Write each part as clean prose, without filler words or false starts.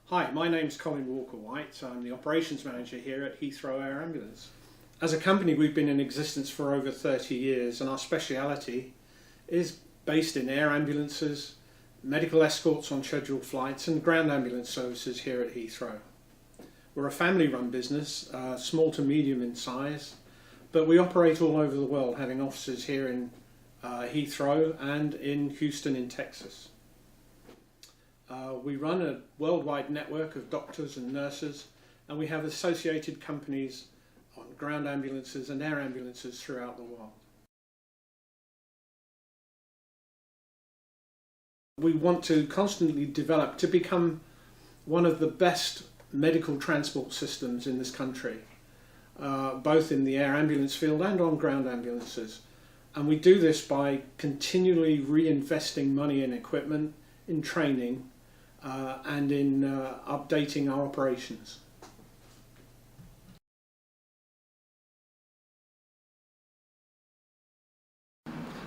Hi, my name's Colin Walker-White. I'm the Operations Manager here at Heathrow Air Ambulance. As a company, we've been in existence for over 30 years, and our speciality is based in air ambulances, medical escorts on scheduled flights, and ground ambulance services here at Heathrow. We're a family-run business, small to medium in size, but we operate all over the world, having offices here in Heathrow and in Houston in Texas. We run a worldwide network of doctors and nurses, and we have associated companies on ground ambulances and air ambulances throughout the world. We want to constantly develop to become one of the best medical transport systems in this country, both in the air ambulance field and on ground ambulances. And we do this by continually reinvesting money in equipment, in training, and in updating our operations.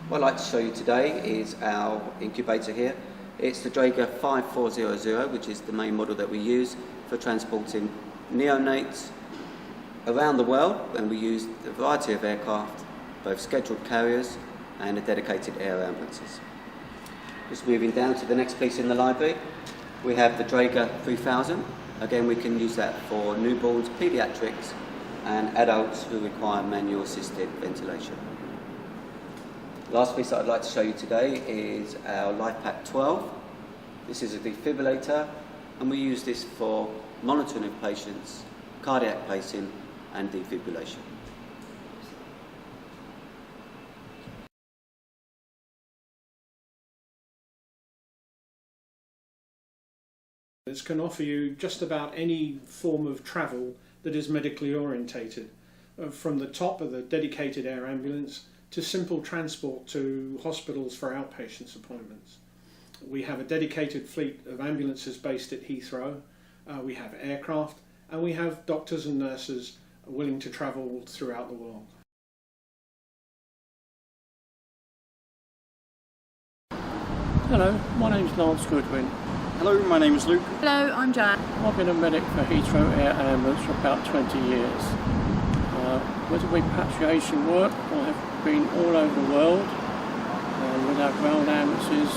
What I'd like to show you today is our incubator here. It's the Draeger 5400, which is the main model that we use for transporting neonates around the world, and we use a variety of aircraft, both scheduled carriers and a dedicated air ambulances. Just moving down to the next piece in the library, we have the Draeger 3000. Again, we can use that for newborns, paediatrics, and adults who require manual assisted ventilation. Last piece that I'd like to show you today is our LifePack 12. This is a defibrillator, and we use this for monitoring of patients, cardiac pacing, and defibrillation. This can offer you just about any form of travel that is medically orientated, from the top of the dedicated air ambulance to simple transport to hospitals for outpatients appointments. We have a dedicated fleet of ambulances based at Heathrow, we have aircraft, and we have doctors and nurses willing to travel throughout the world. Hello, my name's Lance Goodwin. Hello, my name is Luke. Hello, I'm Jan. I've been a medic for Heathrow Air Ambulance for about 20 years. With repatriation work, I have been all over the world with our ground ambulances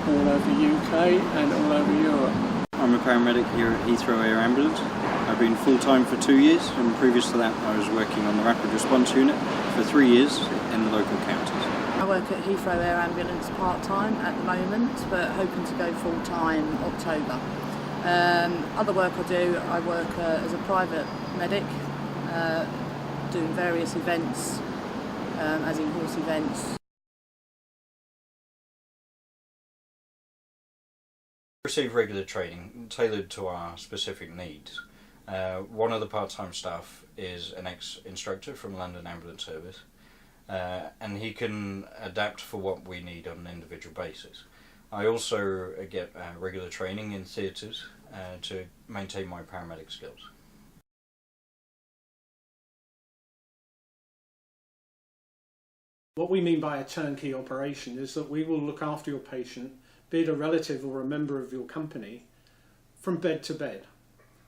all over the UK and all over Europe. I'm a paramedic here at Heathrow Air Ambulance. I've been full-time for 2 years, and previous to that I was working on the Rapid Response Unit for 3 years in the local counties. I work at Heathrow Air Ambulance part-time at the moment, but hoping to go full-time October. Other work I work as a private medic, doing various events, as in horse events. We receive regular training tailored to our specific needs. One of the part-time staff is an ex-instructor from London Ambulance Service, and he can adapt for what we need on an individual basis. I also get regular training in theatres to maintain my paramedic skills. What we mean by a turnkey operation is that we will look after your patient, be it a relative or a member of your company, from bed to bed.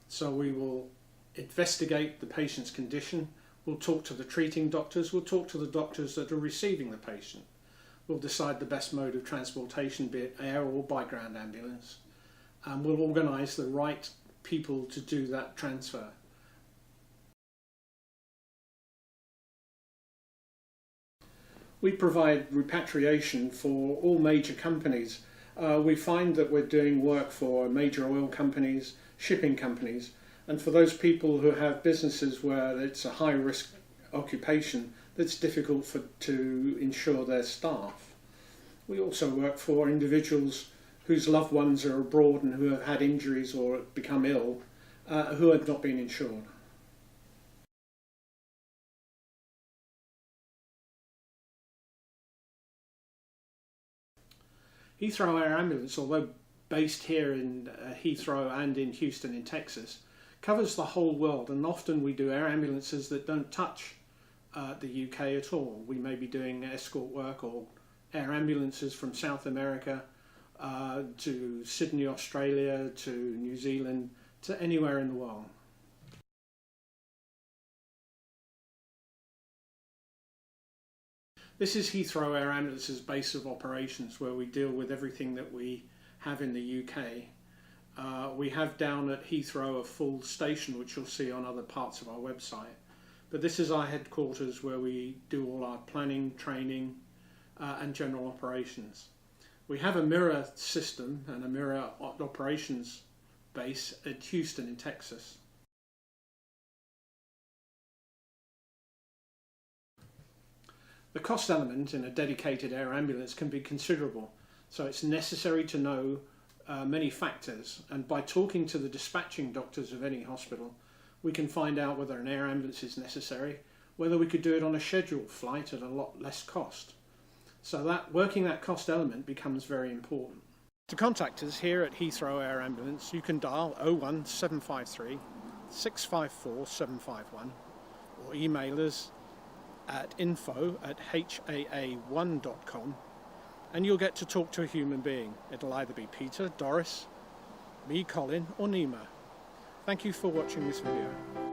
So we will investigate the patient's condition, we'll talk to the treating doctors, we'll talk to the doctors that are receiving the patient. We'll decide the best mode of transportation, be it air or by ground ambulance, and we'll organise the right people to do that transfer. We provide repatriation for all major companies. We find that we're doing work for major oil companies, shipping companies, and for those people who have businesses where it's a high-risk occupation that's difficult to insure their staff. We also work for individuals whose loved ones are abroad and who have had injuries or become ill, who have not been insured. Heathrow Air Ambulance, although based here in Heathrow and in Houston in Texas, covers the whole world, and often we do air ambulances that don't touch the UK at all. We may be doing escort work or air ambulances from South America to Sydney, Australia, to New Zealand, to anywhere in the world. This is Heathrow Air Ambulance's base of operations, where we deal with everything that we have in the UK. We have down at Heathrow a full station, which you'll see on other parts of our website. But this is our headquarters, where we do all our planning, training and general operations. We have a mirror system and a mirror operations base at Houston in Texas. The cost element in a dedicated air ambulance can be considerable, so it's necessary to know many factors, and by talking to the dispatching doctors of any hospital, we can find out whether an air ambulance is necessary, whether we could do it on a scheduled flight at a lot less cost. So that working that cost element becomes very important. To contact us here at Heathrow Air Ambulance, you can dial 01753 654 751 or email us at info@haa1.com, and you'll get to talk to a human being. It'll either be Peter, Doris, me, Colin, or Nima. Thank you for watching this video.